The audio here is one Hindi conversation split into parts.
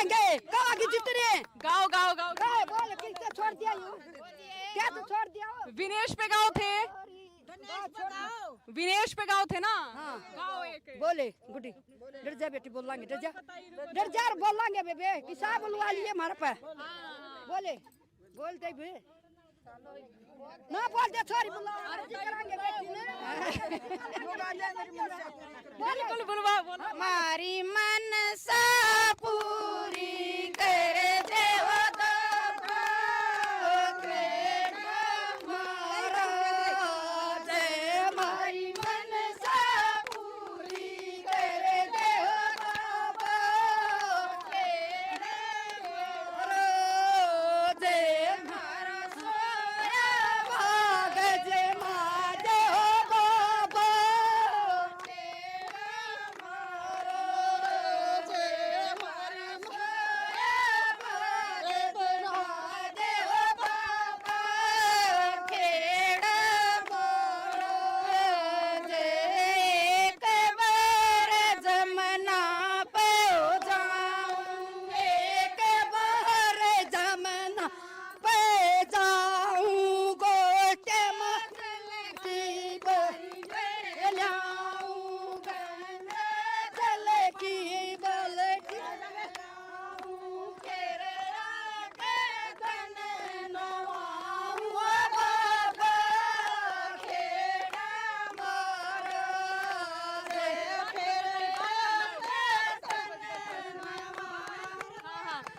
लेंगे गाँव की जितने गाँव गाँव गाँव बोल किसने छोड़ दिया यूं? क्या तो छोड़ दिया विनेश पे गाँव थे, विनेश पे गाँव थे ना। हाँ। गाँव एक है। बोले गुड्डी डर जा बेटी बोल लांगे डर जा बोल लांगे बेबे किसा बुलवा लिए हमारे पे बोले बोलते भी ना बोलते सॉरी बुला अर्जी करांगे बेटी बिल्कुल बुलवा बोला। हमारी मनसा पूरी कर देव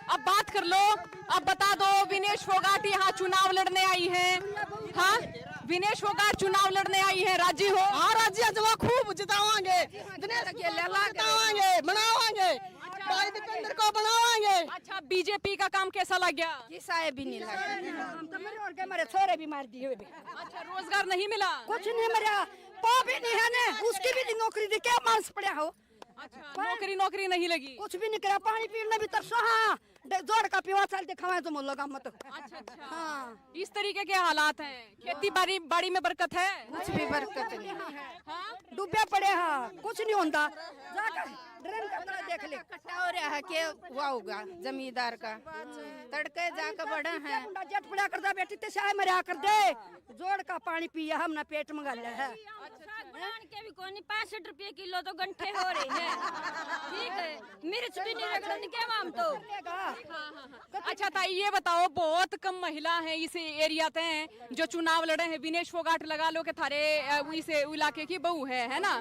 अब बात कर लो, अब बता दो विनेश फोगाट यहाँ चुनाव लड़ने आई है। हाँ, विनेश फोगाट चुनाव लड़ने आई है, राजी हो? हाँ राजी है, जब खूब जितावांगे, जितावांगे, बनावांगे, भाई दीपेंद्र को बनावांगे। अच्छा, बीजेपी का काम कैसा लग गया? किसा भी नहीं लगा मेरे छोरे भी मार दिए। अच्छा, रोजगार नहीं मिला? कुछ नहीं मरा तो भी नहीं है ने उसकी भी नौकरी दी क्या मांस पड़ा हो। अच्छा, नौकरी नहीं लगी? कुछ भी नहीं करा, पानी पीने भी तरसा। हाँ जोड़ का पीवा चलते खवाए तो मुल्ला का मत। अच्छा अच्छा, हाँ इस तरीके के हालात हैं। खेती बाड़ी में बरकत है? कुछ भी बरकत नहीं है, हाँ? डूबे पड़े। हाँ कुछ नहीं होता, जाकर ड्रेन का तरह देख ले। कट्टा हो रहा है के हुआ होगा जमींदार का तड़के जाकर बड़ा है। जट पड़ा कर दा बेटी ते शाय मरा कर दे, जोड़ का पानी पिया हमने पेट मंगा लिया है। के भी कोनी 65 रुपये किलो तो गंठे हो रहे हैं। ठीक है, मिर्च भी नहीं रगड़ने के हम तो। अच्छा ताई, ये बताओ, बहुत कम महिला हैं इस एरिया में जो चुनाव लड़े हैं। विनेश फोगाट लगा लो के थारे इस इलाके की बहू है ना?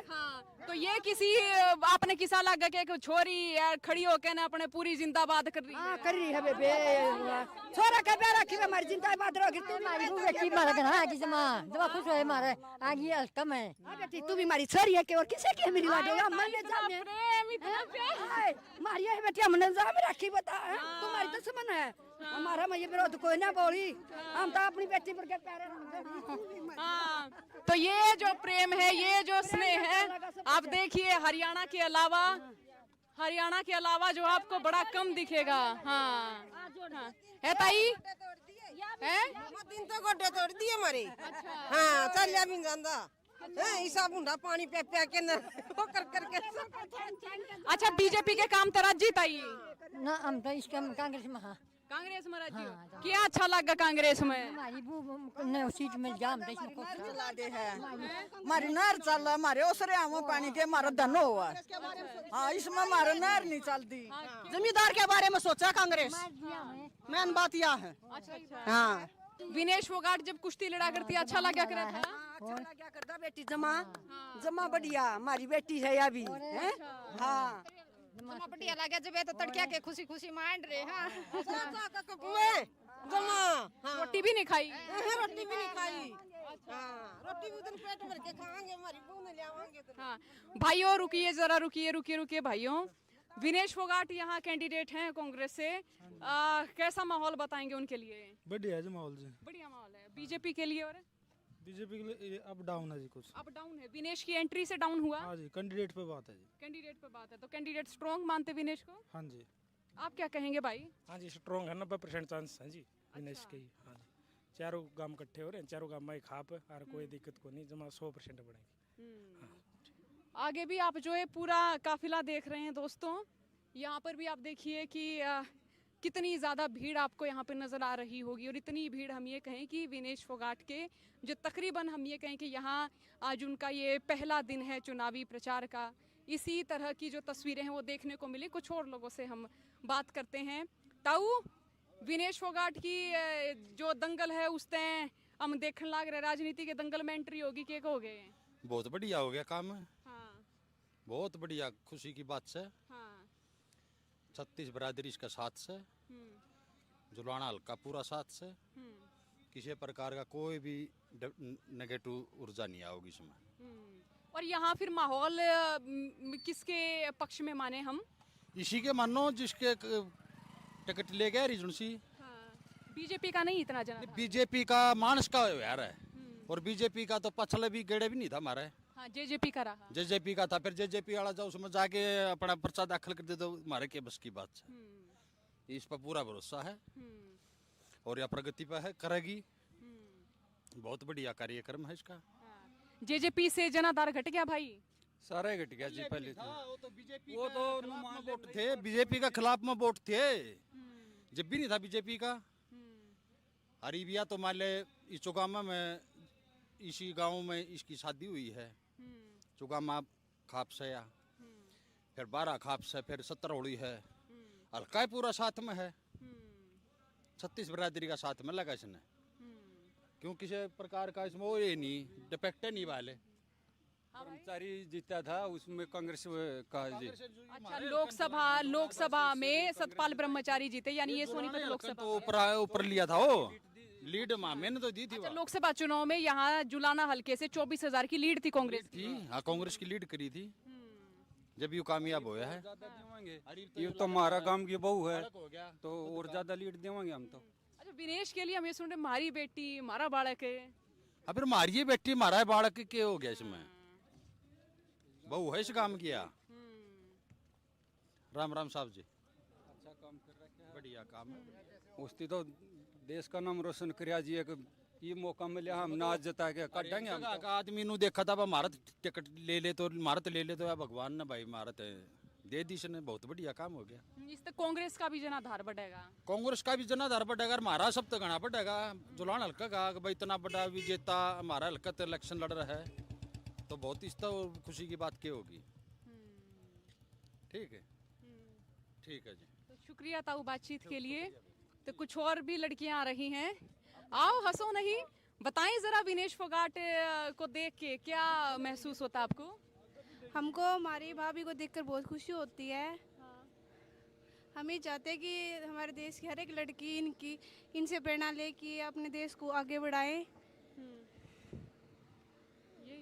हाँ, तो ये किसी आपने किसा लगा के छोरी खड़ी होके ना अपने पूरी जिंदाबाद कर रही है? हाँ कर रही है बेबे, छोरा का प्यारा रखी हमारी जिंदाबाद रहोगी तू। हमारी बेटी मारा गना है किसी मां जब खुश होए मारे आगे कम है। बेटी तू भी मारी छोरी है के और किसे के मेरी लागेगा मन में जा में प्रेम इतना प्यार। मारी है बेटी हमने जा में रखी बता तुम्हारी दुश्मन है हमारा। मैं ये विरोध कोई ना बोली, हम तो अपनी बेटी पर के प्यारे रखते। हाँ, तो ये जो प्रेम है, ये जो स्नेह है, आप देखिए हरियाणा के अलावा जो आपको बड़ा कम दिखेगा। हाँ, हाँ। है ताई है? दिन तो गोड्डे तोड़ दिए हमारे। हाँ चलिया भी जांदा ईसा बुंडा पानी पे के न वो कर के। अच्छा, बीजेपी के काम तराजी ताई? ना हम तो इसका कांग्रेस में। हाँ कांग्रेस में राजी हो? क्या अच्छा लगा कांग्रेस में? हमारी वो सीट में जाम तो इसमें चला दे है हमारी नहर चल हमारे ओसरे हम पानी के हमारा धन हुआ। हाँ इसमें हमारा नहर नहीं चलती। जमींदार के बारे में सोचा कांग्रेस, मेन बात यह है। हाँ विनेश फोगाट जब कुश्ती लड़ा करती है, अच्छा लगा कर था? अच्छा लगा करता बेटी जमा बढ़िया हमारी बेटी है अभी। हाँ जमा बढ़िया लगा जब तो तड़किया के खुशी खुशी मांड रहे। हाँ जमा रोटी भी नहीं खाई? रोटी भी नहीं खाई। रोटी भी पेट भर के खाएंगे, हमारी बहू ने ले आवांगे। हाँ भाइयों, रुकिए जरा, रुकिए भाइयों। विनेश फोगाट यहाँ कैंडिडेट हैं कांग्रेस से। कैसा माहौल बताएंगे उनके लिए? बढ़िया है जी माहौल जी, बढ़िया माहौल है। बीजेपी के लिए? और बीजेपी के लिए अप डाउन है जी, कुछ अप डाउन है। विनेश की एंट्री से डाउन हुआ? हाँ जी, कैंडिडेट पे बात है जी। कैंडिडेट पे बात है, तो कैंडिडेट स्ट्रॉन्ग मानते विनेश को? हाँ जी। आप क्या कहेंगे भाई? हाँ जी, स्ट्रॉन्ग है, 90% चांस है जी विनेश के ही। हाँ जी, चारों गांव इकट्ठे हो रहे हैं, चारों गांव में खाप और कोई दिक्कत को नहीं, जमा 100% बढ़ेगी। आगे भी आप जो है पूरा काफिला देख रहे हैं दोस्तों, यहाँ पर भी आप देखिए कि कितनी ज़्यादा भीड़ आपको यहाँ पे नज़र आ रही होगी, और इतनी भीड़ हम ये कहें कि विनेश फोगाट के जो तकरीबन हम ये कहें कि यहाँ आज उनका ये पहला दिन है चुनावी प्रचार का, इसी तरह की जो तस्वीरें हैं वो देखने को मिली। कुछ और लोगों से हम बात करते हैं। ताऊ, विनेश फोगाट की जो दंगल है उसते हम देखने लग रहे, राजनीति के दंगल में एंट्री होगी, क्या कहोगे? बहुत बढ़िया हो गया काम है, हाँ बहुत बढ़िया, खुशी की बात से। हाँ 36 बरादरी इसका साथ से, जुलाना हल्का पूरा साथ से, किसी प्रकार का कोई भी नेगेटिव ऊर्जा नहीं आओगी इसमें। और यहाँ फिर माहौल किसके पक्ष में माने हम? इसी के मानो जिसके टिकट ले गए रिजेंसी। बीजेपी का नहीं इतना जना था। बीजेपी का मानस का यार है, और बीजेपी का तो पछले भी गेड़े भी नहीं था हमारे। हाँ जेजेपी का रहा। जेजेपी का था, फिर जेजेपी वाला जाओ उसमें जाके अपना पर्चा दाखिल कर दे दो, हमारे के बस की बात है। इस पर पूरा भरोसा है और यह प्रगति पर है, करेगी। बहुत बढ़िया कार्यक्रम है इसका। जेजेपी से जनाधार घट गया भाई, सारे घट गया जी। पहले वो तो वोट थे, बीजेपी का खिलाफ में वोट थे, जब भी नहीं था बीजेपी का। अरीबिया तो मान ले इस चौगामा में, इसी गांव में इसकी शादी हुई है। चौगामा खाप से या फिर 12 खाप से, फिर 17 होली है। हल्का पूरा साथ में है, 36 बरादरी का साथ में लगा इसने। क्यों किसी प्रकार का इसमें वो ये नहीं डिफेक्ट नहीं वाले। कर्मचारी जीता था उसमें कांग्रेस का जी। अच्छा, लोकसभा में सतपाल ब्रह्मचारी जीते, यानी ये सोनीपत लोकसभा तो ऊपर लिया था वो लीड, मैंने तो दी थी। अच्छा, लोकसभा चुनाव में यहाँ जुलाना हल्के से 24,000 की लीड थी कांग्रेस की। हाँ कांग्रेस की लीड करी थी, जब यू कामयाब होया है। ये तो हमारा गांव की बहू है तो और ज्यादा लीड देंगे हम तो। अच्छा, विनेश के लिए हम ये सुन रहे, हमारी बेटी हमारा बालक है। अब फिर मारिए बेटी मारा बालक के हो गया इसमें, बहू है इस काम किया। राम राम साहब जी, अच्छा काम कर रहा है, बढ़िया काम है। उसकी तो देश का नाम रोशन करिया जी। एक ये मौका मिले हम नाच जता के काटेंगे हम तो। आदमी नु देखा था भारत टिकट ले ले तो भारत ले ले तो या भगवान ने भाई भारत दे दी इसने, बहुत बढ़िया काम हो गया। इससे कांग्रेस का भी जनाधार बढ़ेगा। कांग्रेस का भी जनाधार बढ़ेगा, हमारा सब तो घना बढ़ेगा। जुलान हल्का का भाई इतना बड़ा विजेता हमारा हल्का तो इलेक्शन लड़ रहा है, तो बहुत इस तो खुशी की बात क्या होगी। ठीक है, ठीक है जी, तो शुक्रिया ताऊ बातचीत के लिए। तो कुछ और भी लड़कियां आ रही हैं, आओ हंसो नहीं, बताएं जरा विनेश फोगाट को देख के क्या महसूस होता आपको? हमको हमारी भाभी को देखकर बहुत खुशी होती है। हम ये चाहते हैं कि हमारे देश की हर एक लड़की इनसे प्रेरणा ले कि अपने देश को आगे बढ़ाए। यही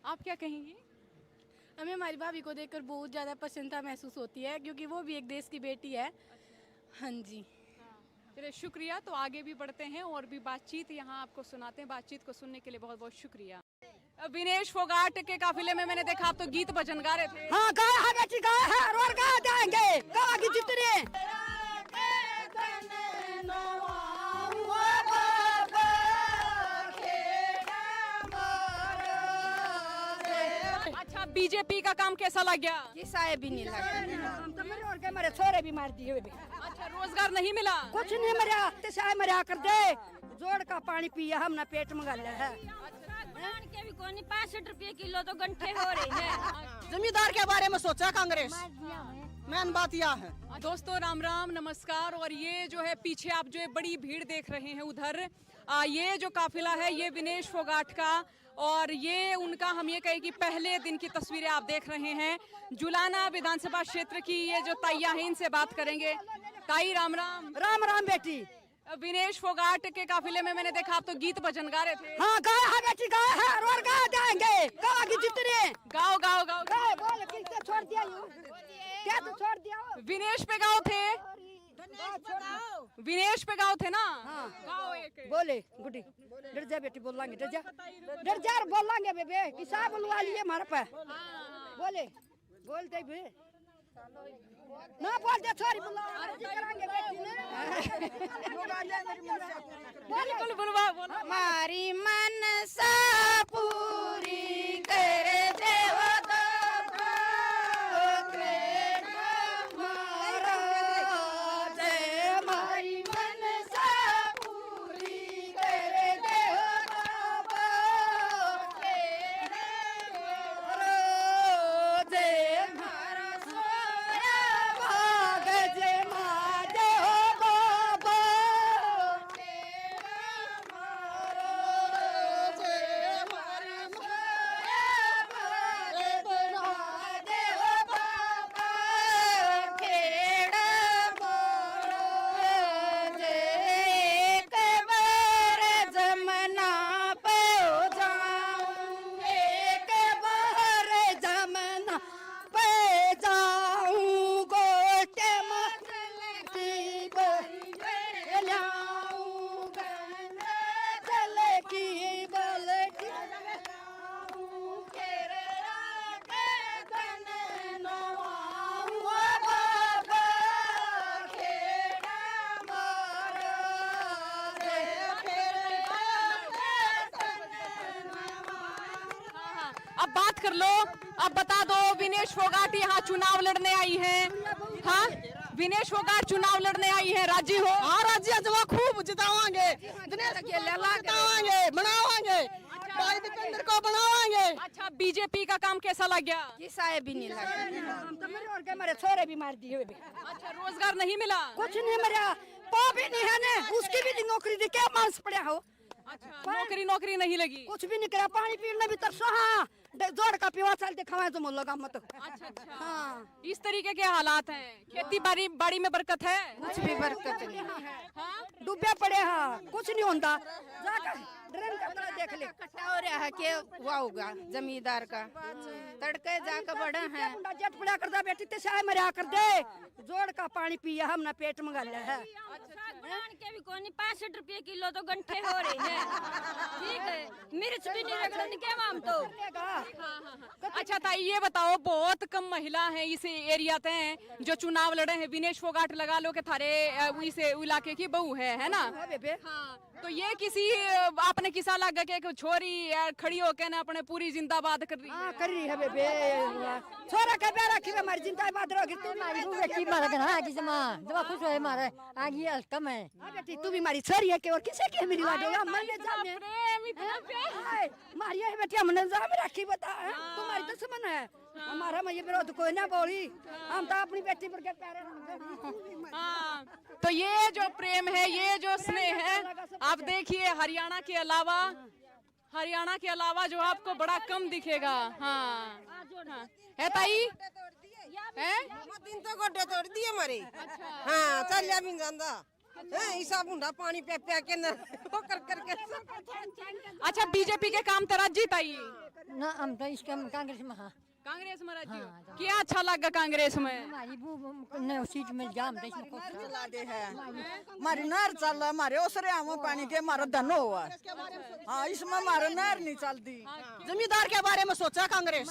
आप क्या कहेंगी? हमें हमारी भाभी को देखकर बहुत ज़्यादा प्रसन्नता महसूस होती है, क्योंकि वो भी एक देश की बेटी है। हाँ जी, चलिए शुक्रिया। तो आगे भी बढ़ते हैं और भी बातचीत यहाँ आपको सुनाते हैं। बातचीत को सुनने के लिए बहुत बहुत शुक्रिया। विनेश फोगाट के काफिले में मैंने देखा आप तो गीत भजन गा रहे थे। हाँ गाया है बेटी, गाया है, और गा जाएंगे, गा की जितने। अच्छा, बीजेपी का काम कैसा लग गया? किसा भी नहीं लगा, हम तो मरे और मेरे छोरे भी मार दिए। अच्छा, रोजगार नहीं मिला? कुछ नहीं मरिया, तिसाए मरिया कर दे, जोड़ का पानी पिया हमने पेट मंगा लिया है। धान के भी कोनी 65 रुपये किलो तो गंठे हो रहे हैं। जमींदार के बारे में सोचा कांग्रेस, मेन बात यह है। दोस्तों राम राम नमस्कार। और ये जो है पीछे आप जो है बड़ी भीड़ देख रहे हैं उधर, ये जो काफिला है ये विनेश फोगाट का, और ये उनका हम ये कहें कि पहले दिन की तस्वीरें आप देख रहे हैं। जुलाना विधानसभा क्षेत्र की ये जो ताइयां हैं इनसे बात करेंगे। ताई राम राम। राम राम बेटी। विनेश फोगाट के काफिले में मैंने देखा आप तो गीत भजन गा रहे थे। हाँ गाया है बेटी, गाया है, और गा जाएंगे, गा की जितने। गाओ गाओ गाओ। गाए बोल, किसने छोड़ दिया यूं? क्या तू छोड़ दिया? विनेश पे गाओ थे, विनेश पे गाओ थे ना? हाँ गाओ एक। बोले गुड्डी, डर जा बेटी, बोलांगे, डर जा, डर जा, बोलांगे बेबे, किसा बुलवा लिए हमारे पे। बोले बोलते भी ना, बोलते छोरी बुला करांगे बेटी ने। बिल्कुल बुलवा बोलो। हमारी मनसा पूरी कर देव तो कर लो। अब बता दो, विनेश फोगाट यहाँ चुनाव लड़ने आई है। हाँ, विनेश फोगाट चुनाव लड़ने आई है, राजी हो? हाँ राजी है, जवा खूब जितावांगे, दिनेश के जितावांगे, बनावांगे, भाई दीपेंद्र को बनावांगे। अच्छा, बीजेपी का काम कैसा लग गया? किसा है भी नहीं लगा, हम तो मेरे और के मेरे छोरे भी मार दिए। अच्छा, रोजगार नहीं मिला? कुछ नहीं मरा, पाप ही नहीं है ने, उसकी भी नौकरी दी, क्या मांस पड़ा हो। अच्छा, नौकरी नहीं लगी? कुछ भी नहीं करा, पानी पीने भी तरसा। हाँ, जोड़ का पीवा चल दिखावा तो मुल्ला मत। अच्छा, हाँ, इस तरीके के हालात हैं। खेती बाड़ी में बरकत है? कुछ भी बरकत नहीं है, हाँ? डूबे पड़े। हाँ, कुछ नहीं होता, जाकर ड्रेन का तरह देख ले। इकट्ठा हो रहा है कि हुआ होगा जमींदार का तड़के जाकर बड़ा है। जट पड़ा कर दे बेटी, ते शाय मरा कर दे, जोड़ का पानी पिया हमने पेट मंगा लिया है। बनान के भी कोनी 65 रुपये किलो तो गंठे हो रहे हैं। ठीक है, मिर्च भी नहीं रगड़न के हम तो। अच्छा ताई, ये बताओ, बहुत कम महिला हैं इस एरिया में जो चुनाव लड़े हैं। विनेश फोगाट लगा लो कि थारे इस इलाके की बहू है ना? हाँ, तो ये किसी आपने किसा लगा के छोरी खड़ी होके ना अपने पूरी जिंदाबाद कर रही है? हाँ, कर रही है बेबे, छोरा के बेरा की हमारी जिंदाबाद रहोगी तू। मारी वो बेटी मारा कर हाँ किसी माँ जब खुश होए मारे आगे अलकम है। हाँ बेटी, तू भी मारी छोरी है कि और किसे की है मेरी लाडो? मैंने जाने प्रेम इतना प्यार। मारी है बेटी, हमने जाम रखी बता, तुम्हारी दुश्मन है हमारा। मैं ये विरोध कोई ना बोली, हम तो अपनी बेटी पर के प्यारे रखते। हाँ, तो ये जो प्रेम है, ये जो स्नेह है, आप देखिए हरियाणा के अलावा जो आपको बड़ा कम दिखेगा। हाँ, हाँ। है ताई? है? तीन तो गोड्डे तोड़ दिए हमारे। हाँ, चल भी जांदा ऐसा बूंदा पानी पे के न वो कर करके। अच्छा, बीजेपी के काम तराजी ताई? ना हम तो इसका कांग्रेस में हाँ कांग्रेस में राजी हो? क्या अच्छा लगा कांग्रेस में? हमारी वो न सीट मिल जा हम तो इसमें खुश हैं। चला दे है हमारी नहर चल, हमारे ओसरे हम पानी के हमारा धन हुआ। हाँ, इसमें हमारा नहर नहीं चलती। जमींदार के बारे में सोचा कांग्रेस,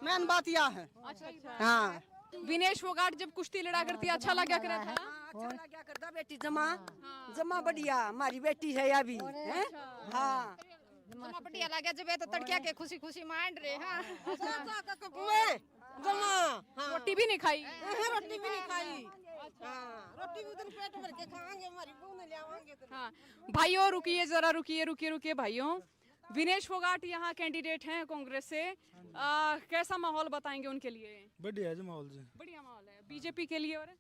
मेन बात यह है। अच्छा, हाँ, विनेश फोगाट जब कुश्ती लड़ा करती, अच्छा लगा कर था? अच्छा क्या करता बेटी, जमा बढ़िया हमारी बेटी है अभी। हाँ, जमा बढ़िया लगा जब तो तड़किया के खुशी खुशी मांड रहे। हाँ, रोटी भी नहीं खाई? रोटी भी नहीं खाई। रोटी भी उधर पेट भर के खाएंगे, हमारी बहू ने ले आवांगे। हाँ भाइयों, रुकिए जरा, रुकिए भाइयों। विनेश फोगाट यहाँ कैंडिडेट हैं कांग्रेस से। कैसा माहौल बताएंगे उनके लिए? बढ़िया है जी माहौल जी। बढ़िया माहौल है। बीजेपी के लिए? और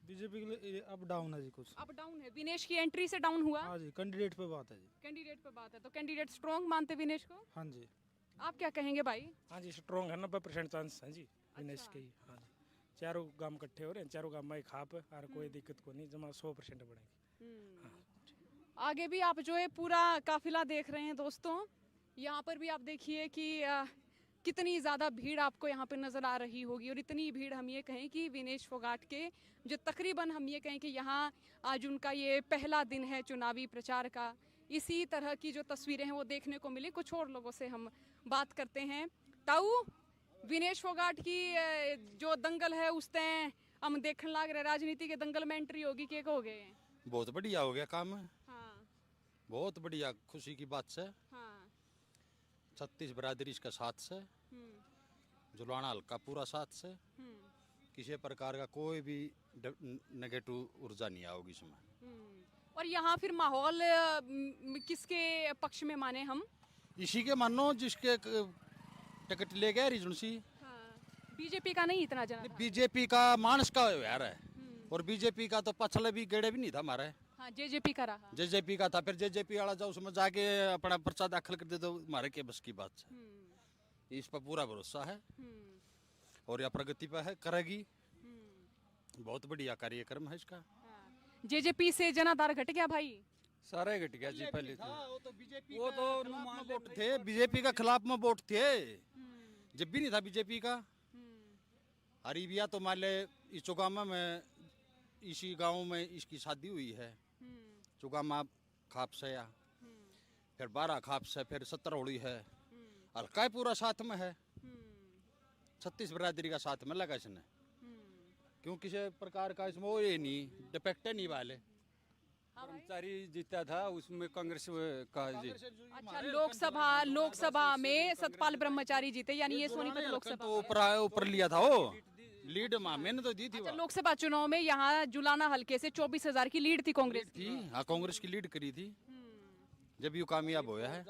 बीजेपी के लिए अप डाउन है जी, कुछ अप डाउन है। विनेश की एंट्री से डाउन हुआ? हाँ जी, कैंडिडेट पे बात है जी। कैंडिडेट पे बात है, तो कैंडिडेट स्ट्रॉन्ग मानते विनेश को? हाँ जी। आप क्या कहेंगे भाई? हाँ जी, स्ट्रॉन्ग है, 90% चांस है जी विनेश के ही। हाँ जी, चारों गांव इकट्ठे हो रहे हैं, चारों गांव में खाप और कोई दिक्कत को नहीं, जमा 100% बढ़ेगी। आगे भी आप जो है पूरा काफिला देख रहे हैं दोस्तों। यहाँ पर भी आप देखिए कि कितनी ज़्यादा भीड़ आपको यहाँ पे नज़र आ रही होगी। और इतनी भीड़ हम ये कहें कि विनेश फोगाट के जो तकरीबन हम ये कहें कि यहाँ आज उनका ये पहला दिन है चुनावी प्रचार का, इसी तरह की जो तस्वीरें हैं वो देखने को मिली। कुछ और लोगों से हम बात करते हैं। ताऊ, विनेश फोगाट की जो दंगल है उसते हम देखने लग रहे, राजनीति के दंगल में एंट्री होगी, क्या कहोगे? बहुत बढ़िया हो गया काम। हाँ, बहुत बढ़िया, खुशी की बात से। हाँ, 36 बरादरी इसका साथ से, जुलाना हल्का पूरा साथ से, किसी प्रकार का कोई भी नेगेटिव ऊर्जा नहीं आओगी इसमें। और यहाँ फिर माहौल किसके पक्ष में माने हम? इसी के मानो जिसके टिकट ले गया रीजन सी। बीजेपी का नहीं इतना जना? बीजेपी का मानस का व्यवहार है, और बीजेपी का तो पछले भी गेड़े भी नहीं था हमारे। हाँ, जेजेपी का रहा। जेजेपी का था, फिर जेजेपी वाला जाओ उसमें जाके अपना पर्चा दाखिल कर दे तो हमारे के बस की बात है। इस पर पूरा भरोसा है और यह प्रगति पर है, करेगी। बहुत बढ़िया कार्यक्रम है इसका। जेजेपी से जनाधार घट गया भाई? सारा घट गया जी। पहले वो तो वोट थे, बीजेपी का खिलाफ में वोट थे, जब भी नहीं था बीजेपी का। हरीबिया तो मान ले इस चौगामा में, इसी गांव में इसकी शादी हुई है। चौगामा खाप से या फिर 12 खाप से, फिर 17 होली है। हल्का पूरा साथ में है, 36 बरादरी का साथ में लगा इसने। क्यों किसी प्रकार का इसमें वो ये नहीं डिपेक्ट नहीं वाले। कर्मचारी जीता था उसमें कांग्रेस का जी। अच्छा, लोकसभा में सतपाल ब्रह्मचारी जीते, यानी ये सोनीपत लोकसभा। तो ऊपर लिया था वो लीड मैंने तो दी थी अच्छा, लोकसभा चुनाव में यहाँ जुलाना हल्के से 24,000 की लीड थी कांग्रेस की। थी। हाँ, कांग्रेस की लीड करी थी, जब ये कामयाब होया है।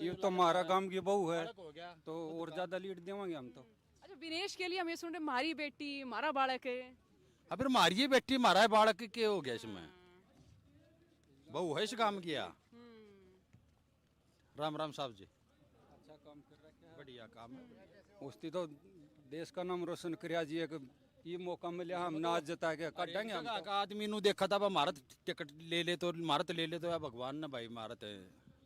ये तो हमारा काम की बहू है तो और ज्यादा लीड देवांगे हम तो। अच्छा, विनेश के लिए हम ये सुन रहे हमारी बेटी हमारा बालक है। अब फिर मारिए बेटी मारा बालक के हो गया इसमें, बहू है इस काम किया। राम राम साहब जी, अच्छा काम कर रखा है, बढ़िया काम है। उसकी तो देश का नाम रोशन करिया जी। एक ये मौका मिला हम नाच जता के काटेंगे हम तो। आदमी नु देखा था भारत टिकट ले ले तो भारत ले ले तो या भगवान ने भाई भारत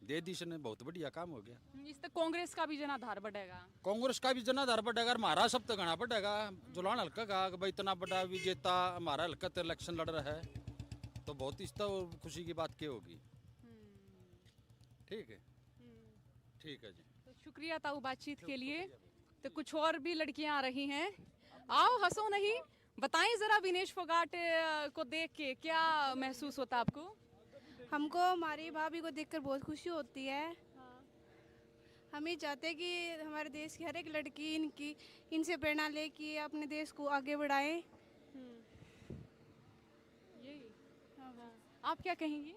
दे दी ने, बहुत बढ़िया काम हो गया। इस तक कांग्रेस का भी जनाधार बढ़ेगा। कांग्रेस का भी जनाधार बढ़ेगा, हमारा सब तो घना बढ़ेगा। जुलान हल्का का भाई इतना बड़ा विजेता हमारा हल्का तो इलेक्शन लड़ रहा है, तो बहुत इस तो खुशी की बात क्या होगी। ठीक है, ठीक है जी, तो शुक्रिया ताऊ बातचीत के लिए। तो कुछ और भी लड़कियां आ रही हैं, आओ हंसो नहीं, बताएं जरा विनेश फोगाट को देख के क्या महसूस होता आपको? हमको हमारी भाभी को देखकर बहुत खुशी होती है। हम ये चाहते हैं कि हमारे देश की हर एक लड़की इनसे प्रेरणा ले कि अपने देश को आगे बढ़ाए। यही। आप क्या कहेंगी?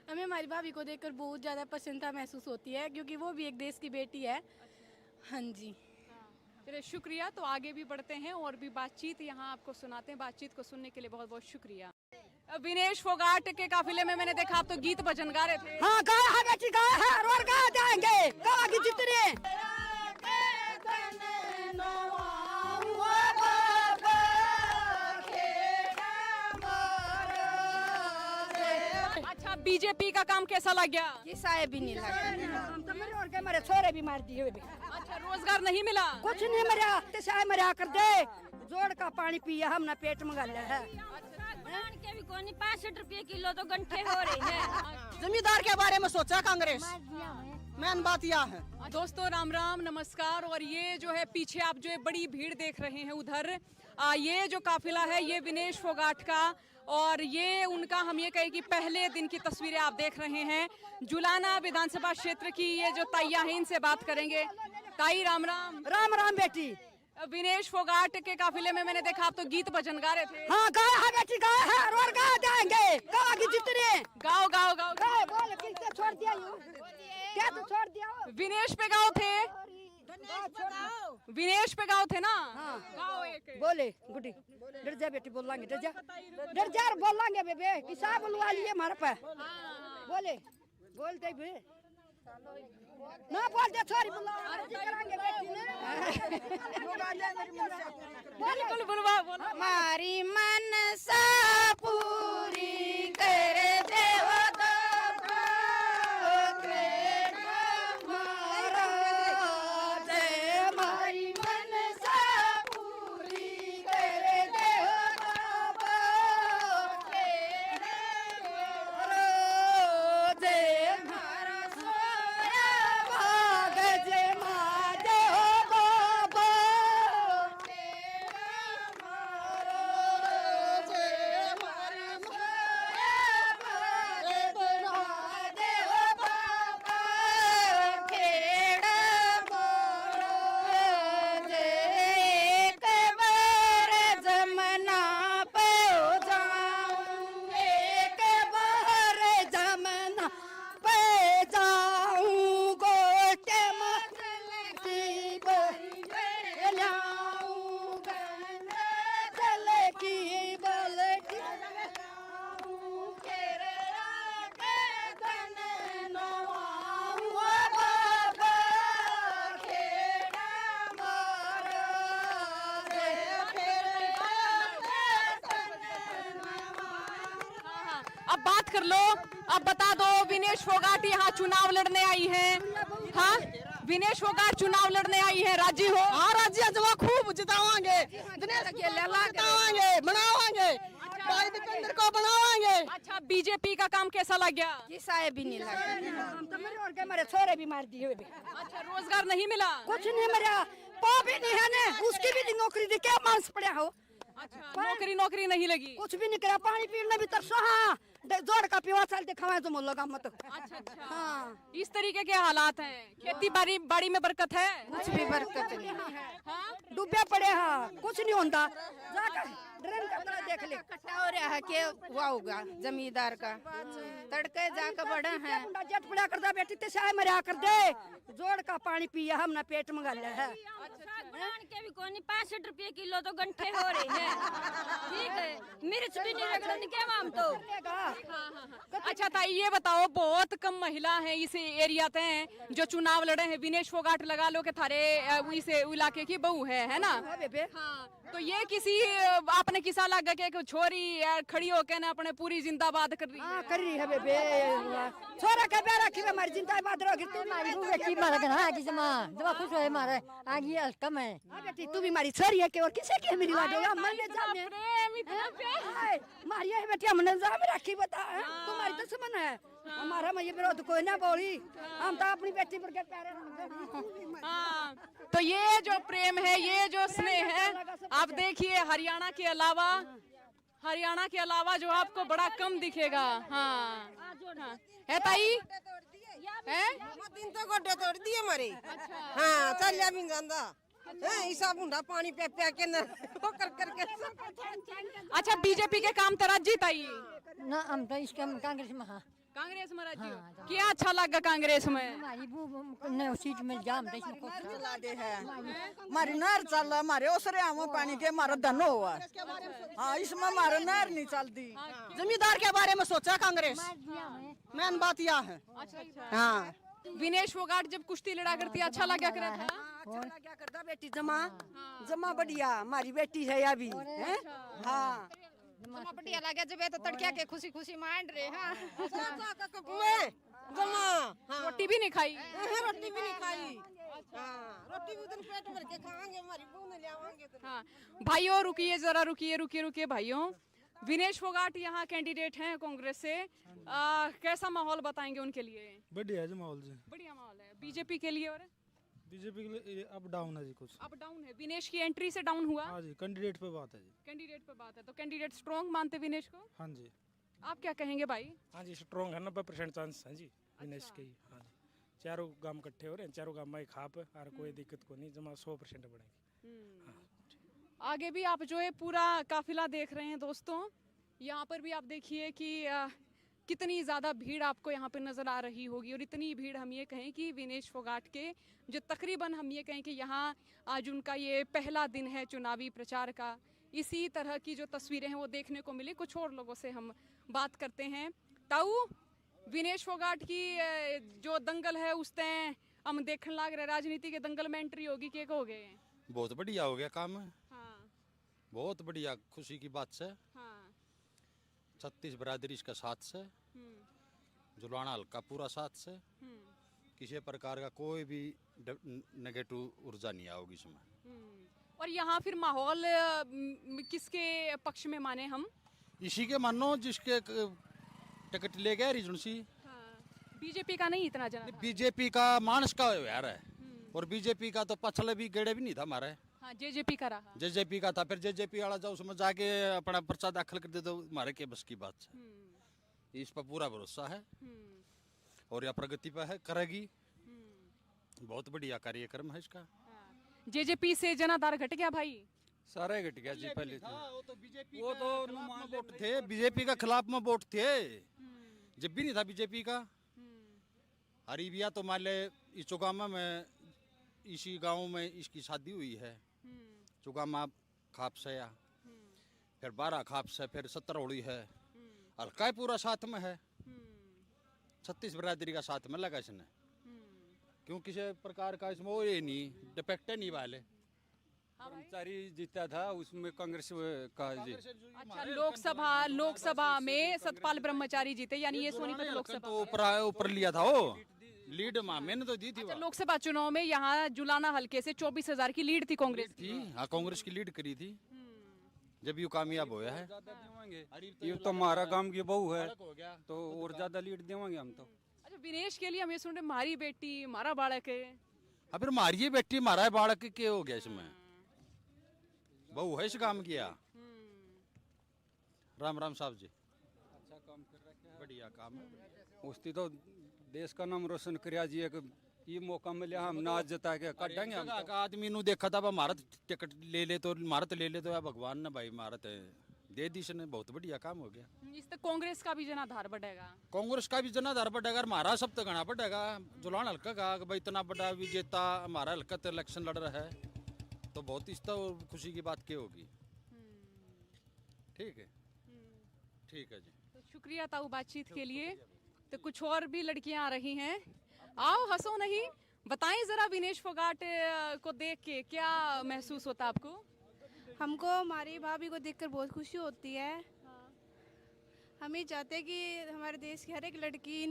हमें हमारी भाभी को देखकर बहुत ज़्यादा प्रसन्नता महसूस होती है, क्योंकि वो भी एक देश की बेटी है। हाँ जी, चलिए शुक्रिया। तो आगे भी बढ़ते हैं और भी बातचीत यहाँ आपको सुनाते हैं। बातचीत को सुनने के लिए बहुत बहुत शुक्रिया। विनेश फोगाट के काफिले में मैंने देखा आप तो गीत भजन गा रहे थे। हाँ गाया है बेटी, गाया है और गा जाएंगे, गा के जितने। अच्छा, बीजेपी का काम कैसा लग गया? किसा भी नहीं लगा, हम तो मरे और के मेरे छोरे भी मार दिए। अच्छा, रोजगार नहीं मिला? कुछ नहीं मरा, तिसाए मरा कर दे, जोड़ का पानी पिया हमने पेट मंगा लिया है। धान के भी कोनी 65 रुपये किलो तो गंठे हो रहे हैं। जमींदार के बारे में सोचा कांग्रेस, मेन बात यह है। दोस्तों राम राम नमस्कार। और ये जो है पीछे आप जो है बड़ी भीड़ देख रहे हैं उधर, ये जो काफिला है ये विनेश फोगाट का, और ये उनका हम ये कहें कि पहले दिन की तस्वीरें आप देख रहे हैं। जुलाना विधानसभा क्षेत्र की ये जो ताइया है इनसे बात करेंगे। ताई राम राम। राम राम बेटी। विनेश फोगाट के काफिले में मैंने देखा आप तो गीत भजन गा रहे थे। हाँ गाया है बेटी, गाया है और गा जाएंगे, गा के जितने। गाओ गाओ गाओ। गाए बोल, किसने छोड़ दिया यूं? क्या तू छोड़ दिया? विनेश पे गाओ थे, विनेश पे गाओ थे ना? हाँ गाओ एक। बोले गुड्डी, डर जा बेटी, बोलेंगे डर जा, डर जा बोलेंगे बेबे, किसा बुलवा लिए हमारे पे। बोले बोलते भी ना बोलते, सॉरी बुला करेंगे बेटी ने। बिल्कुल बुलवा बोलो। हमारी मनसा पूरी कर देव अब बात कर लो, अब बता दो विनेश फोगाट यहाँ चुनाव लड़ने आई है। हाँ, विनेश फोगाट चुनाव लड़ने आई है, राजी हो? हाँ राजी है, जवा खूब जितावांगे, जितावांगे, बनावांगे, भाई दीपेंद्र को बनावांगे। अच्छा, बीजेपी का काम कैसा लग गया? किसा भी नहीं लगा, हम तो मरे और के मेरे छोरे भी मार दिए। अच्छा, रोजगार नहीं मिला? कुछ नहीं मरा, पा भी नहीं है ने, उसकी भी नौकरी दी, क्या मांस पड़ा हो। अच्छा, नौकरी नहीं लगी? कुछ भी नहीं करा, पानी पीने भी तरसा। हाँ जोड़ का पीवा साल दिखावे तो मुल्ला मत। अच्छा अच्छा। हाँ इस तरीके के हालात हैं। खेती बाड़ी में बरकत है? कुछ भी बरकत नहीं है, हाँ? डूबे पड़े हाँ, कुछ नहीं होता। जाकर ड्रेन का तरह देख ले, इकट्ठा हो रहा है कि हुआ होगा जमींदार का तड़के जाकर बड़ा है। जट पड़ा कर दे बेटी ते चाय मरा कर दे, जोड़ का पानी पिया हमने पेट मंगा ले है। सागवान के भी कोई नहीं, 65 रुपये किलो तो गंठे हो रहे हैं। ठीक है, मिर्च भी नहीं रगड़ने के हम तो। अच्छा ताई ये बताओ, बहुत कम महिला हैं इस एरिया में जो चुनाव लड़े हैं। विनेश फोगाट लगा लो कि थारे इस इलाके की बहू है ना? हाँ, तो ये किसी आपने किसा लगा के एक छोरी खड़ी होके ना अपने पूरी जिंदाबाद कर रही है? कर रही है बेबे, छोरा के बेरा की हमारी जिंदाबाद रहोगी तू। हमारी वो बेटी मारा के ना की जमा जमा खुश होए मारे आगे अलकम है। हाँ बेटी तू भी हमारी छोरी है कि और किसे की मेरी लाडो या मैंने जाने प्रेम इतना प्यार। मारी है बेटी हमने जाम रखी बता तुम्हारी दुश्मन है हमारा, मैं ये विरोध कोई ना बोली, हम तो अपनी बेटी पर के प्यारे रखते। हाँ, तो ये जो प्रेम है, ये जो स्नेह है, आप देखिए हरियाणा के अलावा जो आपको बड़ा कम दिखेगा। हाँ, हाँ। है ताई? है? दिन तो गोड्डे तोड़ दिए मारे। हाँ चलिया भी जांदा ऐसा बुंडा पानी पे के न वो कर के। अच्छा, बीजेपी के काम तराजी ताई? ना हम तो इसके कांग्रेस में हाँ कांग्रेस में राजी हो? क्या अच्छा लगा कांग्रेस में? हमारी वो ने सीट में जाम तो इसमें कुछ लाडे है मारी नार चल मारे ओसरे आमो पानी के मारा धनो हुआ। हाँ इसमें मारा नार नहीं चलती। जमींदार के बारे में सोचा कांग्रेस, मैंने बात यह है। हाँ विनेश फोगाट जब कुश्ती लड़ा करती अच्छा लगा कर था? अच्छा लगा करता बेटी जमा बढ़िया हमारी बेटी है अभी हैं? हाँ जमा बढ़िया लगा जब तो तड़किया के खुशी खुशी मांड रहे। हाँ जमा रोटी भी नहीं खाई? रोटी भी नहीं खाई। रोटी भी उधर पेट भर के खाएंगे, हमारी बहू ने ले आवांगे। हाँ भाइयों रुकिए जरा, रुकिए भाइयों। विनेश फोगाट यहाँ कैंडिडेट हैं कांग्रेस से, कैसा माहौल बताएंगे उनके लिए? बढ़िया है माहौल जी, बढ़िया माहौल है। बीजेपी के लिए? और बीजेपी के लिए अप डाउन है जी, कुछ अप डाउन है। विनेश की एंट्री से डाउन हुआ? हाँ जी, कैंडिडेट पे बात है जी। कैंडिडेट पे बात है, तो कैंडिडेट स्ट्रॉन्ग मानते विनेश को? हाँ जी। आप क्या कहेंगे भाई? हाँ जी स्ट्रॉन्ग है, 90% चांस है जी विनेश के ही। हाँ जी, चारों गांव इकट्ठे हो रहे हैं, चारों गांव में खाप और कोई दिक्कत को नहीं, जमा 100% बढ़ेगी। आगे भी आप जो है पूरा काफिला देख रहे हैं दोस्तों, यहाँ पर भी आप देखिए कि कितनी ज़्यादा भीड़ आपको यहाँ पे नज़र आ रही होगी। और इतनी भीड़ हम ये कहें कि विनेश फोगाट के जो तकरीबन हम ये कहें कि यहाँ आज उनका ये पहला दिन है चुनावी प्रचार का, इसी तरह की जो तस्वीरें हैं वो देखने को मिली। कुछ और लोगों से हम बात करते हैं। ताऊ, विनेश फोगाट की जो दंगल है उसते हम देखने लग रहे, राजनीति के दंगल में एंट्री होगी, क्या कहोगे? बहुत बढ़िया हो गया काम। हाँ बहुत बढ़िया, खुशी की बात से। हाँ 36 बरादरी का साथ से, जुलाना हल्का पूरा साथ से, किसी प्रकार का कोई भी नेगेटिव ऊर्जा नहीं आओगी इसमें। और यहाँ फिर माहौल किसके पक्ष में माने हम? इसी के मानो जिसके टिकट ले गए रीजन सी। बीजेपी का नहीं इतना जना? बीजेपी का मानस का व्यवहार है, और बीजेपी का तो पछले भी गेड़े भी नहीं था हमारे। हाँ जेजेपी का रहा। जेजेपी का था, फिर जेजेपी वाला जाओ उसमें जाके अपना पर्चा दाखिल कर दे, तो हमारे के बस की बात है। इस पर पूरा भरोसा है और यह प्रगति पर है, करेगी। बहुत बढ़िया कार्यक्रम है इसका। जेजेपी से जनाधार घट गया भाई? सारा घट गया जी। पहले वो तो वोट थे, बीजेपी का खिलाफ में वोट थे, जब भी नहीं था बीजेपी का। अरीबिया तो मान ले इस चौगामा में, इसी गांव में इसकी शादी हुई है। चुगामा खाप से या फिर 12 खाप से, फिर 17 होड़ी है। हल्का पूरा साथ में है, 36 बरादरी का साथ में लगा इसने। क्यों किसी प्रकार का इसमें वो ये नहीं डिफेक्ट नहीं वाले। कर्मचारी जीता था उसमें कांग्रेस का जी। अच्छा, लोकसभा में सतपाल ब्रह्मचारी जीते, यानी ये सोनीपत लोकसभा तो ऊपर लिया था वो लीड, मैंने तो दी थी। अच्छा, लोकसभा चुनाव में यहाँ जुलाना हल्के से 24,000 की लीड थी कांग्रेस थी। हाँ कांग्रेस की लीड करी थी, जब यू कामयाब होया है। ये तो हमारा गांव की बहू है तो और ज्यादा लीड देवांगे हम तो। अच्छा, विनेश के लिए हम ये सुन रहे, हमारी बेटी हमारा बालक है। अब फिर मारिए बेटी हमारा बालक के हो गया इसमें, बहू है इस काम किया। राम राम साहब जी। बढ़िया काम है। उसकी तो देश का नाम रोशन करिया जी। एक ये मौका मिला हम नाच जता के काटेंगे हम जगह का आदमी नु देखा था भारत टिकट ले ले तो भारत ले ले तो या भगवान ने भाई भारत दे दी ने बहुत बढ़िया काम हो गया। इससे कांग्रेस का भी जनाधार बढ़ेगा। कांग्रेस का भी जनाधार बढ़ेगा, हमारा सब तो घना बढ़ेगा। जुलान हल्का का भाई इतना बड़ा विजेता हमारा हल्का तो इलेक्शन लड़ रहा है तो बहुत इस तो खुशी की बात क्या होगी। ठीक है, ठीक है जी। तो शुक्रिया ताऊ बातचीत के लिए। तो कुछ और भी लड़कियां आ रही हैं, आओ हंसो नहीं, बताएं जरा विनेश फोगाट को देख के क्या महसूस होता आपको? हमको हमारी भाभी को देखकर बहुत खुशी होती है। हम ही चाहते हैं कि हमारे देश की हर एक लड़की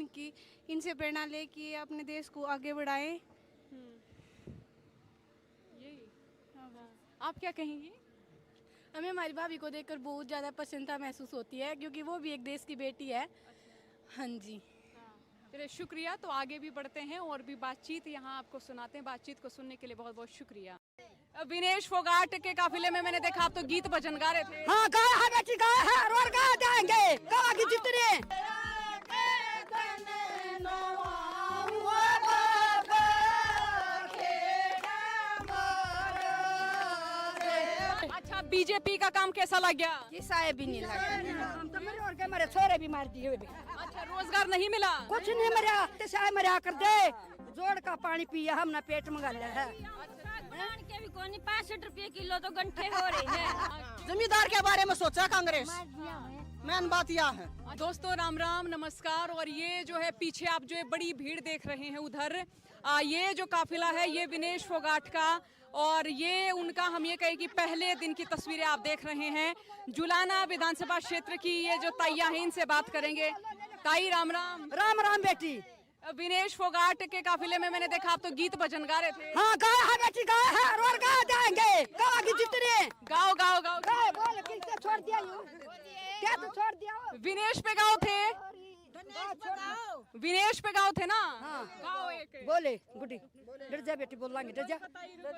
इनसे प्रेरणा ले कि अपने देश को आगे बढ़ाए। यही आप क्या कहेंगी? हमें हमारी भाभी को देखकर बहुत ज़्यादा प्रसन्नता महसूस होती है क्योंकि वो भी एक देश की बेटी है। हाँ जी, चलिए शुक्रिया। तो आगे भी बढ़ते हैं और भी बातचीत यहाँ आपको सुनाते हैं। बातचीत को सुनने के लिए बहुत बहुत शुक्रिया। विनेश फोगाट के काफिले में मैंने देखा आप तो गीत भजन गा रहे थे। हाँ गा है बेटी, गा है और गा देंगे, गा के जितने अच्छा, बीजेपी का काम कैसा लग गया? किसा भी नहीं लगा, हम तो मेरे और के मेरे छोरे भी मार दिए। अच्छा, रोजगार नहीं मिला? कुछ नहीं मरा, तेसा मरा कर दे, जोड़ का पानी पिया हमने पेट मंगा लिया है। के भी कोनी 65 रुपए किलो तो गंठे हो रहे हैं। जमींदार के बारे में सोचा कांग्रेस, मैंने बात यह है। दोस्तों राम राम नमस्कार। और ये जो है पीछे आप जो है बड़ी भीड़ देख रहे हैं उधर, ये जो काफिला है ये विनेश फोगाट का, और ये उनका हम ये कहें कि पहले दिन की तस्वीरें आप देख रहे हैं। जुलाना विधानसभा क्षेत्र की ये जो ताइयां हैं इनसे बात करेंगे। ताई राम राम। राम राम बेटी। विनेश फोगाट के काफिले में मैंने देखा आप तो गीत भजन गा रहे थे। हाँ गा है बेटी, गा है और गा देंगे, गा के जितने गाओ गाओ गाओ गा। बोल किससे छोड़ दिया यूं? क्या तो छोड़ दिया? विनेश पे गाओ थे, विनेश पे गाओ थे ना? हाँ। गाओ एक। बोले गुड्डी, डर जा बेटी, बोलेंगे डर जा,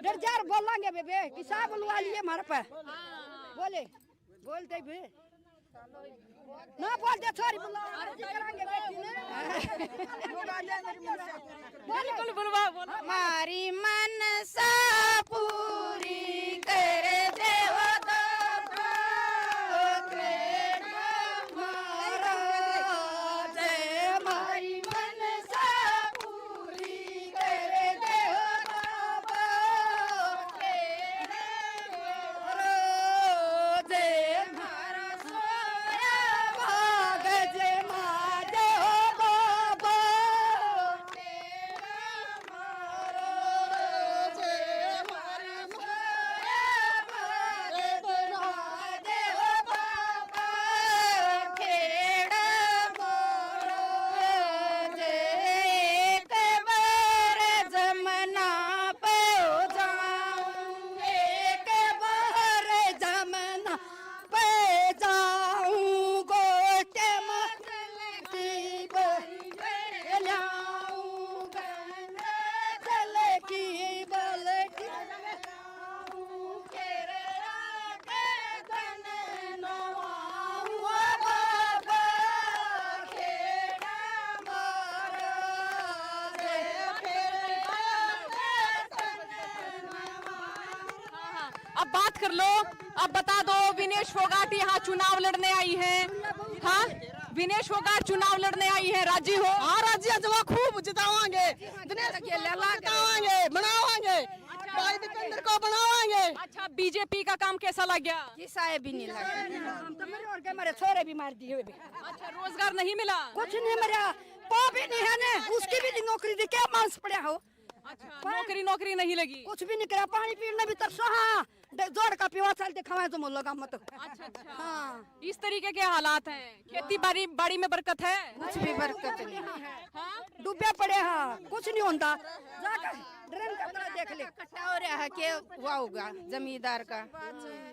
डर जा बोलेंगे बेबे, किसा बुलवा लिए हमारे पे। बोले बोलते भी ना बोलते, सॉरी बुला करेंगे बेटी ने। बिल्कुल बुलवा बोलो। हमारी मनसा पूरी कर देव अब बात कर लो, अब बता दो विनेश फोगाट यहाँ चुनाव लड़ने आई है। हाँ, विनेश फोगाट चुनाव लड़ने आई है, राजी हो? हाँ राजी है, जब खूब जितावांगे, जितावांगे, बनावांगे, भाई दीपेंद्र को बनावांगे। अच्छा, बीजेपी का काम कैसा लग गया? किसा भी नहीं लगा, हम तो मेरे और के मेरे छोरे भी मार दिए। अच्छा, रोजगार नहीं मिला? कुछ नहीं मरा, वो भी नहीं है ने, उसकी भी नौकरी दी, क्या मांस पड़ा हो? अच्छा, नौकरी नहीं लगी? कुछ भी नहीं करा, पानी पीने भी तरसो। हाँ, जोड़ का पीवा चलते खवाए तो मुल्ला का मत। अच्छा अच्छा, हाँ, इस तरीके के हालात हैं। खेती बाड़ी में बरकत है? कुछ भी बरकत नहीं है, हाँ? डूबे पड़े। हाँ, कुछ नहीं होता, जाकर ड्रेन का तरह देख ले। कट्टा हो रहा है के हुआ होगा जमींदार का,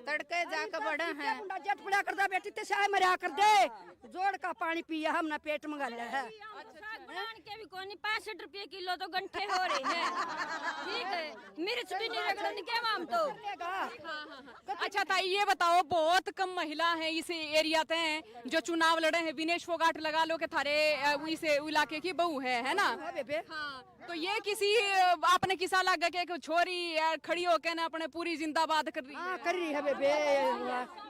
तड़के जाकर बड़ा है। जेट पड़ा कर दे बेटी, ते साय मरा कर दे, जोड़ का पानी पिया हमने पेट में गल है। बनान के भी कोनी 65 रुपये किलो तो गंठे हो रहे हैं। ठीक है, मिर्च भी नहीं रगड़ने के हम तो। अच्छा ताई ये बताओ, बहुत कम महिला हैं इस एरिया ते जो चुनाव लड़े हैं। विनेश फोगाट लगा लो के थारे इस इलाके की बहू है ना? हाँ, तो ये किसी आपने किसा लगा के छोरी खड़ी होके ना अपने पूरी जिंदाबाद कर रही है? हाँ कर रही है बेबे,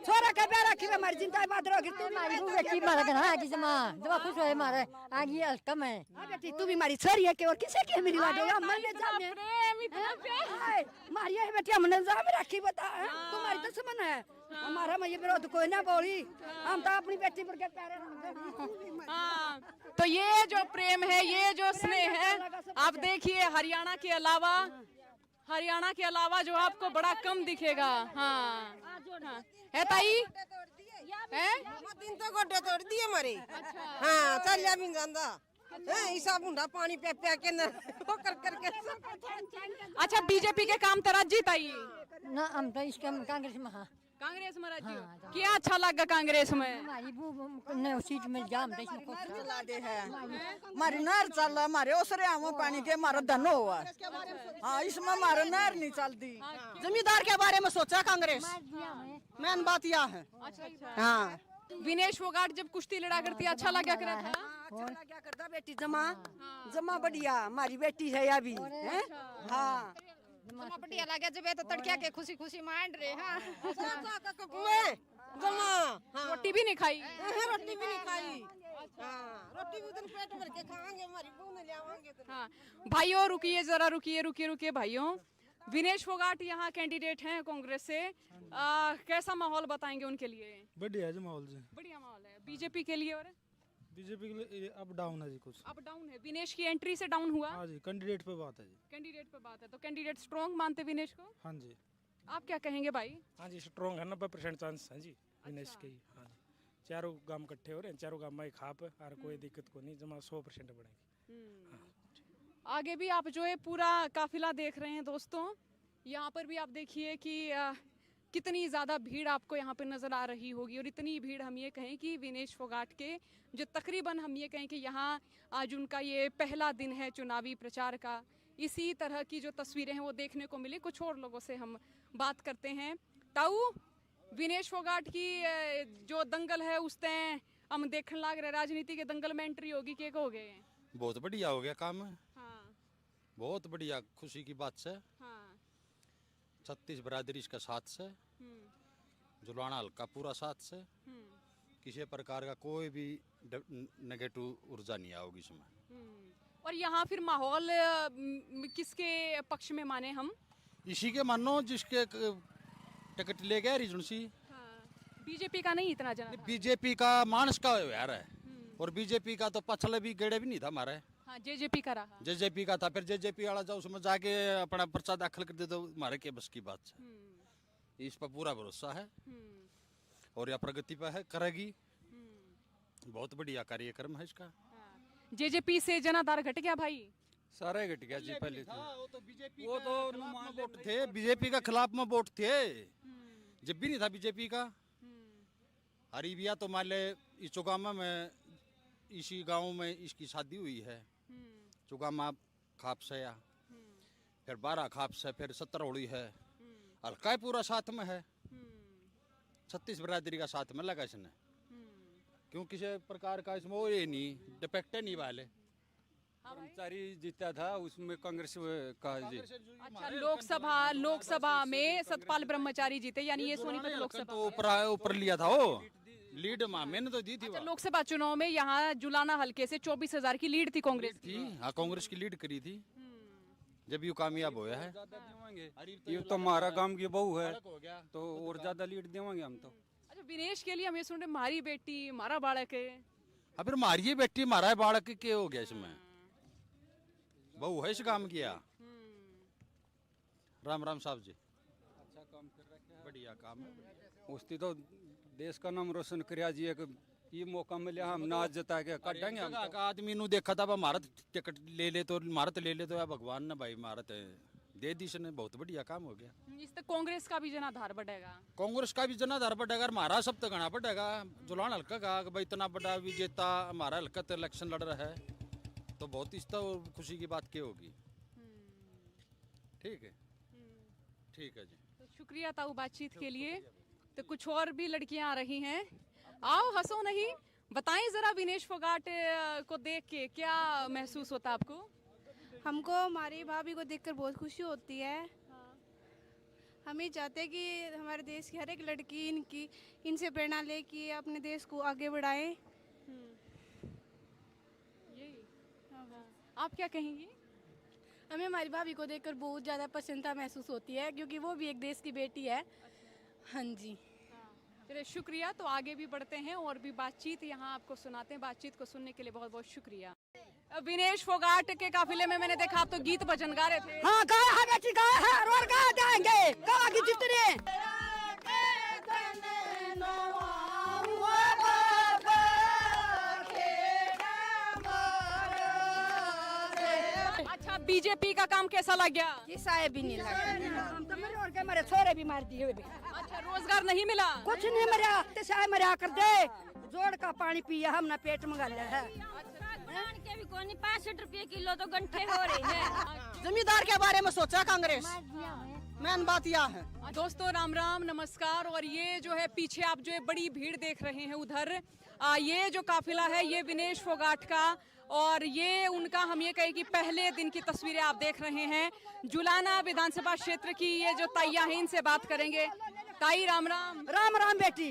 छोरा के प्यारा की हमारी जिंदाबाद रहोगी तू। हमारी बहू बेटी मारा गना है कि जमा खुश होए मारे आगे अलकम है। हाँ बेटी तू भी हमारी छोरी है के और किसे के मेरी लाडो या मन में जा में मारी है बेटी, हमने जा में रखी बता तुम्हारी दुश्मन है हमारा। मैं ये विरोध कोई ना बोली, हम तो अपनी बेटी पर के प्यारे रखेंगे। हाँ, तो ये जो प्रेम है, ये जो स्नेह है, आप देखिए हरियाणा के अलावा जो आपको बड़ा कम दिखेगा। हाँ, हाँ। है ताई है दिन तो गोड्डे तोड़ दिए मारे। हाँ चलिया भी जांदा हिसाब हुंडा पानी पे के न वो कर के। अच्छा, बीजेपी के काम तरह जी ताई ना हम तो इसके कांग्रेस में। हाँ कांग्रेस में राजी हो? क्या अच्छा लगा कांग्रेस में? हमारी बहू ने सीट में जाम दे इसमें कुछ चला दे है मारी नहर चल मारे ओसरे आमो पानी के मारा धनो हुआ। हाँ इसमें मारा नहर नहीं चलती। जमींदार के बारे में सोचा कांग्रेस, मैन बात यह है। हाँ विनेश फोगाट जब कुश्ती लड़ा करती अच्छा लगा कर था। अच्छा क्या करता बेटी जमा बढ़िया हमारी बेटी है अभी। हाँ जमा बढ़िया लगे जब तो तड़किया के खुशी खुशी मांड रहे। हाँ जमा रोटी भी नहीं खाई? रोटी भी नहीं खाई। रोटी भी पेट भर के खाएंगे, हमारी बहू ने ले आवांगे। हाँ भाइयों रुकिए जरा, रुकिए भाइयों। विनेश फोगाट यहाँ कैंडिडेट हैं कांग्रेस से। कैसा माहौल बताएंगे उनके लिए? बढ़िया है जी माहौल जी, बढ़िया माहौल है। बीजेपी के लिए? और बीजेपी के लिए अप डाउन है जी, कुछ अप डाउन है। विनेश की एंट्री से डाउन हुआ? हाँ जी, कैंडिडेट पे बात है जी। कैंडिडेट पे बात है, तो कैंडिडेट स्ट्रॉन्ग मानते विनेश को? हाँ जी। आप क्या कहेंगे भाई? हाँ जी स्ट्रॉन्ग है, 90% चांस है जी विनेश के ही। हाँ जी, चारों गांव इकट्ठे हो रहे हैं, चारों गांव में खाप और कोई दिक्कत को नहीं, जमा 100% बढ़ेगी। आगे भी आप जो है पूरा काफिला देख रहे हैं दोस्तों, यहाँ पर भी आप देखिए कि कितनी ज़्यादा भीड़ आपको यहाँ पे नज़र आ रही होगी। और इतनी भीड़ हम ये कहें कि विनेश फोगाट के जो तकरीबन हम ये कहें कि यहाँ आज उनका ये पहला दिन है चुनावी प्रचार का, इसी तरह की जो तस्वीरें हैं वो देखने को मिली। कुछ और लोगों से हम बात करते हैं। ताऊ, विनेश फोगाट की जो दंगल है उसते हम देखने लग रहे, राजनीति के दंगल में एंट्री होगी के हो गए? बहुत बढ़िया हो गया काम। हाँ बहुत बढ़िया, खुशी की बात से। हाँ 36 बरादरी का साथ से, जुलाना हल्का पूरा साथ से, किसी प्रकार का कोई भी नेगेटिव ऊर्जा नहीं आओगी इसमें। और यहाँ फिर माहौल किसके पक्ष में माने हम? इसी के मानो जिसके टिकट ले गए रिजनसी। बीजेपी का नहीं इतना जना? बीजेपी का मानस का यार है, और बीजेपी का तो पछले भी गेड़े भी नहीं था हमारे। हाँ जेजेपी का रहा। जेजेपी का था, फिर जेजेपी वाला जाओ उसमें जाके अपना पर्चा दाखिल कर दे दो, हमारे के बस की बात है। इस पर पूरा भरोसा है और यह प्रगति पर है, करेगी। बहुत बढ़िया कार्यक्रम है इसका। जेजेपी से जनाधार घट गया भाई? सारा घट गया जी। पहले वो तो वोट थे, बीजेपी का खिलाफ में वोट थे, जब भी नहीं था बीजेपी का। अरीबिया तो मान ले इस चौगामा में, इसी गांव में इसकी शादी हुई है। चुगामा खाप से या फिर 12 खाप से, फिर 17 होड़ी है। हल्का पूरा साथ में है, 36 बरादरी का साथ में लगा इसने। क्यों किसी प्रकार का इसमें वो ये नहीं डिफेक्ट नहीं वाले। कर्मचारी जीता था उसमें कांग्रेस का जी। अच्छा, लोकसभा में सतपाल ब्रह्मचारी जीते, यानी ये सोनीपत लोकसभा तो ऊपर लिया था वो लीड। मैंने तो दी थी। अच्छा, लोकसभा चुनाव में यहाँ जुलाना हल्के से 24,000 की लीड थी कांग्रेस की। हाँ कांग्रेस की लीड करी थी, जब ये कामयाब होया है। ये तो हमारा गांव की बहू है तो और ज्यादा लीड देवांगे हम तो। अच्छा, विनेश के लिए हम ये सुन रहे, हमारी बेटी हमारा बालक है। अब फिर मारिए बेटी हमारा बालक के हो गया इसमें, बहू है इस काम किया। राम राम साहब जी, अच्छा काम कर रखे हैं, बढ़िया काम है। उसकी तो देश का नाम रोशन करिया जी। एक ये मौका मिले हम नाच जता के काटेंगे हम तो। आदमी नु देखा था भारत टिकट ले ले तो भारत ले ले तो या भगवान ने भाई भारत दे दी इसने, बहुत बढ़िया काम हो गया। इससे कांग्रेस का भी जनाधार बढ़ेगा। कांग्रेस का भी जनाधार बढ़ेगा, हमारा सब तो घना बढ़ेगा। जुलान हल्का का भाई इतना बड़ा विजेता हमारा हल्का तो इलेक्शन लड़ रहा है, तो बहुत इसका खुशी की बात क्या होगी। ठीक है, ठीक है जी। तो शुक्रिया ताऊ बातचीत के लिए। तो कुछ और भी लड़कियां आ रही हैं, आओ हंसो नहीं, बताएं जरा विनेश फोगाट को देख के क्या महसूस होता आपको? हमको हमारी भाभी को देखकर बहुत खुशी होती है। हम ही चाहते हैं कि हमारे देश की हर एक लड़की इनसे प्रेरणा ले कि अपने देश को आगे बढ़ाए। आप क्या कहेंगी? हमें हमारी भाभी को देखकर बहुत ज़्यादा प्रसन्नता महसूस होती है, क्योंकि वो भी एक देश की बेटी है। हाँ जी, चलिए शुक्रिया। तो आगे भी बढ़ते हैं और भी बातचीत यहाँ आपको सुनाते हैं। बातचीत को सुनने के लिए बहुत बहुत शुक्रिया। विनेश फोगाट के काफिले में मैंने देखा आप तो गीत भजन गा रहे थे। हाँ गाया है बेटी, गाया है और गा जाएंगे, गा के जितने अच्छा, बीजेपी का काम कैसा लग गया? किसा भी नहीं लगा, हम तो मेरे और के मेरे छोरे भी मार दिए। अच्छा, रोजगार नहीं मिला? कुछ नहीं मरिया, तिसा मरिया कर दे, जोड़ का पानी पिया हमने पेट मंगा लिया है। के भी कोई 65 रुपए किलो तो गंठे हो रहे हैं। जमींदार के बारे में सोचा कांग्रेस, मेन बात यह है। दोस्तों राम राम नमस्कार। और ये जो है पीछे आप जो है बड़ी भीड़ देख रहे हैं उधर, ये जो काफिला है ये विनेश फोगाट का, और ये उनका हम ये कहें कि पहले दिन की तस्वीरें आप देख रहे हैं। जुलाना विधानसभा क्षेत्र की ये जो ताइया है इनसे बात करेंगे। ताई राम राम। राम राम बेटी।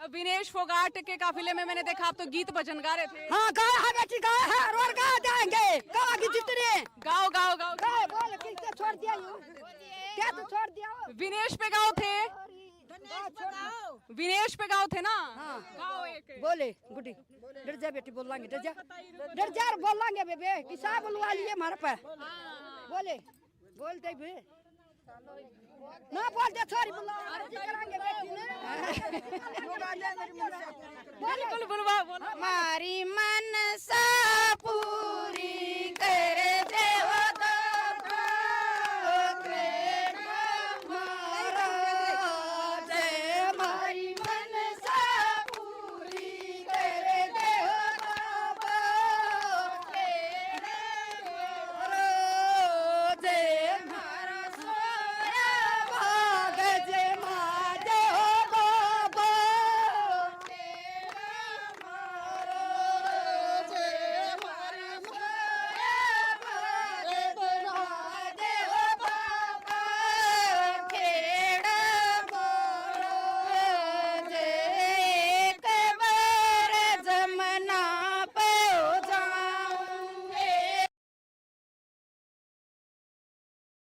विनेश फोगाट के काफिले में मैंने देखा आप तो गीत भजन गा रहे थे। हाँ गाया है बेटी, गाया है और गा जाएंगे, गा के जितने। गाओ गाओ गाओ गाओ, बोल किससे छोड़ दिया यूं? क्या तो छोड़ दिया? विनेश पे गाओ थे, विनेश पे गाओ थे ना? हाँ गाओ एक। बोले गुड्डी, डर जा बेटी, बोल लांगे, डर जा बोल लांगे बेबे, किसा बुलवा लिए हमारे पे। बोले बोलते भी ना, बोलते छोरी बुला करांगे बेटी ने। बिल्कुल बुलवा। हमारी मनसा